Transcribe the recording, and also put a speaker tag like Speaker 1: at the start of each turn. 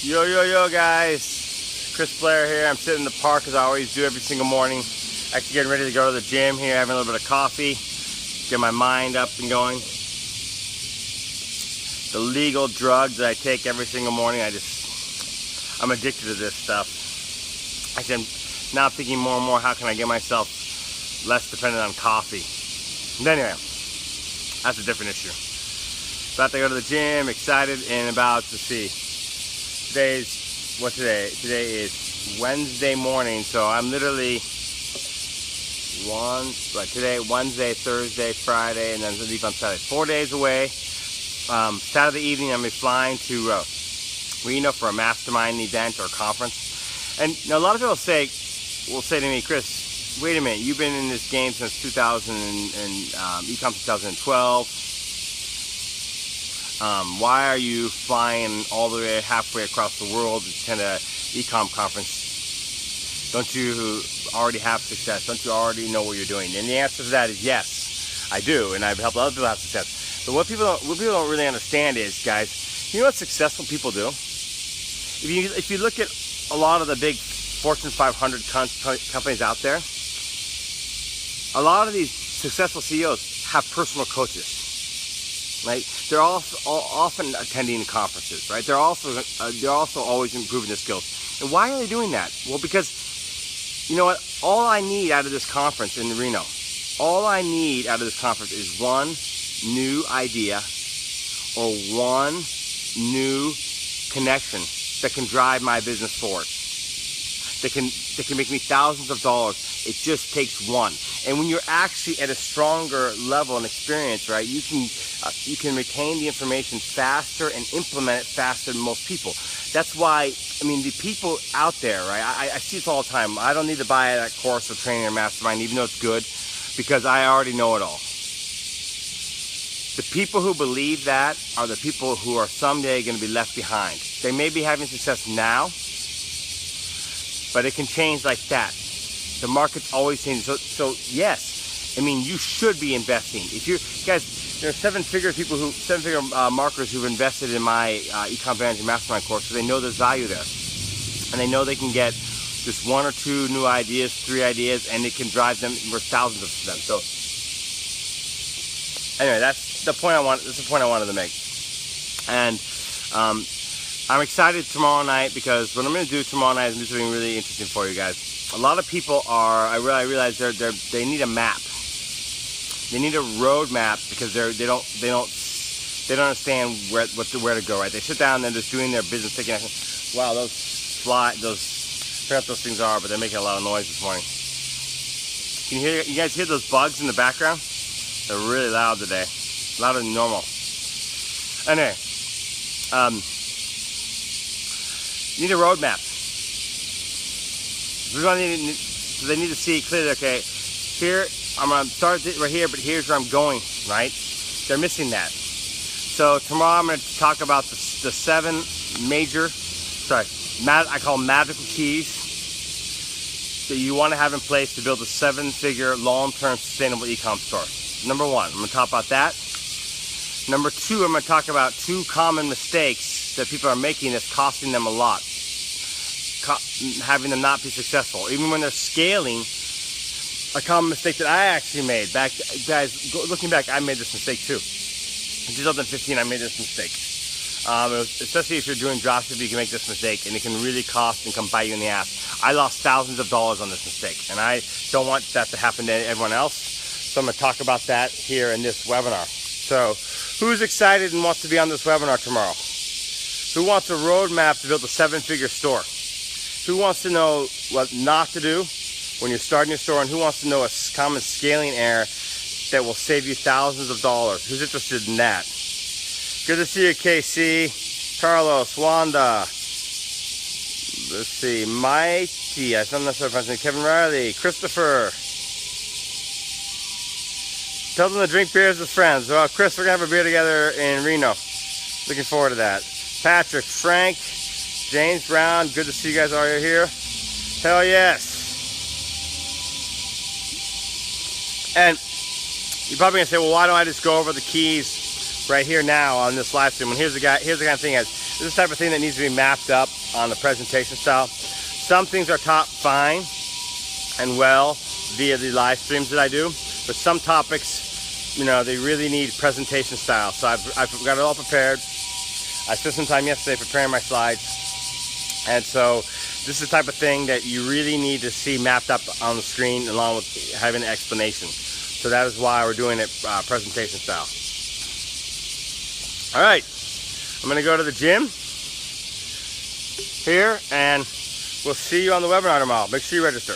Speaker 1: Yo, yo, yo, guys. Chris Blair here. I'm sitting in the park as I always do every single morning. Actually getting ready to go to the gym here, having a little bit of coffee, get my mind up and going. The legal drug that I take every single morning, I'm addicted to this stuff. Actually, now I'm thinking more and more, how can I get myself less dependent on coffee? But anyway, that's a different issue. About to go to the gym, excited, and about to see. What's today? Today is Wednesday morning, so I'm literally today, Wednesday, Thursday, Friday, and then leave on Saturday. 4 days away. Saturday evening, I'm going to be flying to Reno for a mastermind event or conference. And you know, a lot of people will say to me, Chris, wait a minute, you've been in this game since 2000 Ecom 2012. Why are you flying all the way halfway across the world to attend a Ecom conference? Don't you already have success? Don't you already know what you're doing? And the answer to that is yes, I do, and I've helped other people have success. But what people don't really understand is, guys, you know what successful people do? If you look at a lot of the big Fortune 500 companies out there, a lot of these successful CEOs have personal coaches. Right? They're also often attending conferences, right? They're also always improving their skills. And why are they doing that? Well, because you know what? All I need out of this conference in Reno, is one new idea or one new connection that can drive my business forward. That can make me thousands of dollars. It just takes one. And when you're actually at a stronger level and experience, right, you can retain the information faster and implement it faster than most people. That's why, I mean, the people out there, right, I see this all the time. I don't need to buy that course or training or mastermind, even though it's good, because I already know it all. The people who believe that are the people who are someday going to be left behind. They may be having success now, but it can change like that. The market's always changing. So yes, I mean, you should be investing. If you guys, there are seven-figure marketers who've invested in my Ecom Vantage Mastermind course, so they know there's value there, and they know they can get just one or two new ideas, 3 ideas, and it can drive them for thousands of them. So anyway, that's the point I wanted to make, and I'm excited tomorrow night, because what I'm going to do tomorrow night is do something really interesting for you guys. A lot of people I realize they need a map. They need a road map, because they don't understand where to go. Right? They sit down and they're just doing their business, thinking, wow, I forgot what those things are, but they're making a lot of noise this morning. You guys hear those bugs in the background? They're really loud today, louder than normal. Anyway, you need a road map. So they need to see clearly, okay, here, I'm going to start right here, but here's where I'm going, right? They're missing that. So tomorrow I'm going to talk about the 7 major, I call them magical keys that you want to have in place to build a 7-figure, long-term, sustainable e-com store. Number 1, I'm going to talk about that. Number 2, I'm going to talk about 2 common mistakes that people are making that's costing them a lot, having them not be successful. Even when they're scaling, a common mistake that I actually made. Looking back, I made this mistake too. In 2015, I made this mistake. Especially if you're doing dropshipping, you can make this mistake, and it can really cost and come bite you in the ass. I lost thousands of dollars on this mistake, and I don't want that to happen to everyone else. So I'm going to talk about that here in this webinar. So, who's excited and wants to be on this webinar tomorrow? Who wants a roadmap to build a 7-figure store? Who wants to know what not to do when you're starting your store? And who wants to know a common scaling error that will save you thousands of dollars? Who's interested in that? Good to see you, KC, Carlos, Wanda. Let's see, Mighty, I'm not sure if I'm saying Kevin Riley, Christopher. Tell them to drink beers with friends. Well, Chris, we're going to have a beer together in Reno. Looking forward to that. Patrick, Frank, James Brown, good to see you guys all here. Hell yes. And you're probably going to say, well, why don't I just go over the keys right here now on this live stream. And here's the kind of thing this is the type of thing that needs to be mapped up on the presentation style. Some things are taught fine and well via the live streams that I do, but some topics, you know, they really need presentation style. So I've got it all prepared. I spent some time yesterday preparing my slides, and so this is the type of thing that you really need to see mapped up on the screen along with having an explanation. So that is why we're doing it presentation style. All right, I'm gonna go to the gym here, and we'll see you on the webinar tomorrow. Make sure you register.